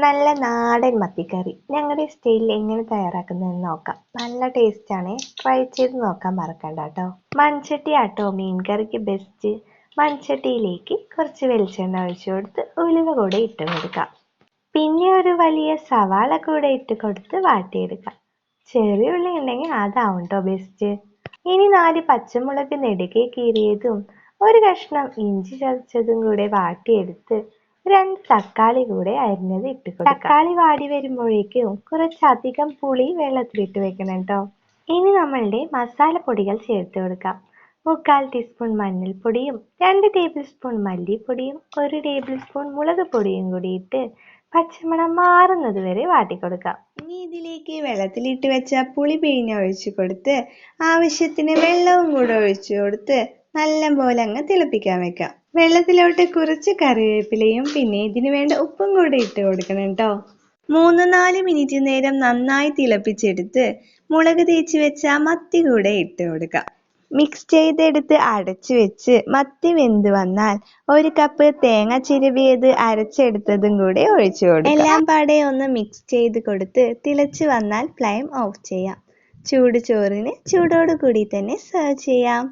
നല്ല നാടൻ മത്തിക്കറി ഞങ്ങളുടെ സ്റ്റൈലിൽ എങ്ങനെ തയ്യാറാക്കുന്നതെന്ന് നോക്കാം. നല്ല ടേസ്റ്റാണ്, ട്രൈ ചെയ്ത് നോക്കാൻ മറക്കണ്ട കേട്ടോ. മൺചട്ടി ആട്ടോ മീൻ കറിക്ക് ബെസ്റ്റ്. മൺചട്ടിയിലേക്ക് കുറച്ച് വെളിച്ചെണ്ണ ഒഴിച്ചു കൊടുത്ത് ഉലുവ കൂടെ ഇട്ട് കൊടുക്കാം. പിന്നെ ഒരു വലിയ സവാള കൂടെ ഇട്ട് കൊടുത്ത് വാട്ടിയെടുക്കാം. ചെറിയ ഉള്ളി ഉണ്ടെങ്കിൽ അതാവും കേട്ടോ ബെസ്റ്റ്. ഇനി 4 പച്ചമുളക് നെടുകെ കീറിയതും ഒരു കഷ്ണം ഇഞ്ചി ചതച്ചതും കൂടെ വാട്ടിയെടുത്ത് 2 തക്കാളി കൂടെ അരിഞ്ഞത് ഇട്ട് കൊടുക്കാം. തക്കാളി വാടി വരുമ്പോഴേക്കും കുറച്ചധികം പുളി വെള്ളത്തിലിട്ട് വെക്കണം കേട്ടോ. ഇനി നമ്മളുടെ മസാലപ്പൊടികൾ ചേർത്ത് കൊടുക്കാം. 3/4 ടീസ്പൂൺ മഞ്ഞൾപ്പൊടിയും 2 ടേബിൾ സ്പൂൺ മല്ലിപ്പൊടിയും 1 ടേബിൾ സ്പൂൺ മുളക് പൊടിയും കൂടി ഇട്ട് പച്ചമണം മാറുന്നത് വരെ വാട്ടിക്കൊടുക്കാം. ഇനി ഇതിലേക്ക് വെള്ളത്തിലിട്ട് വെച്ച പുളി പിഴിഞ്ഞൊഴിച്ചു കൊടുത്ത് ആവശ്യത്തിന് വെള്ളവും കൂടെ ഒഴിച്ചു കൊടുത്ത് നല്ലപോലെ അങ്ങ് തിളപ്പിക്കാൻ വെക്കാം. വെള്ളത്തിലോട്ട് കുറച്ച് കറിവേപ്പിലയും പിന്നെ ഇതിന് വേണ്ട ഉപ്പും കൂടെ ഇട്ട് കൊടുക്കണം കേട്ടോ. 3-4 മിനിറ്റ് നേരം നന്നായി തിളപ്പിച്ചെടുത്ത് മുളക് തേച്ച് വെച്ച മത്തി കൂടെ ഇട്ട് കൊടുക്കാം. മിക്സ് ചെയ്തെടുത്ത് അടച്ചു വെച്ച് മത്തി വെന്ത് വന്നാൽ 1 കപ്പ് തേങ്ങ ചിരവിയത് അരച്ചെടുത്തതും കൂടെ ഒഴിച്ചു കൊടുക്കാം. എല്ലാം പാടെ ഒന്ന് മിക്സ് ചെയ്ത് കൊടുത്ത് തിളച്ച് വന്നാൽ ഫ്ലെയിം ഓഫ് ചെയ്യാം. ചൂട് ചോറിന് ചൂടോട് കൂടി തന്നെ സെർവ് ചെയ്യാം.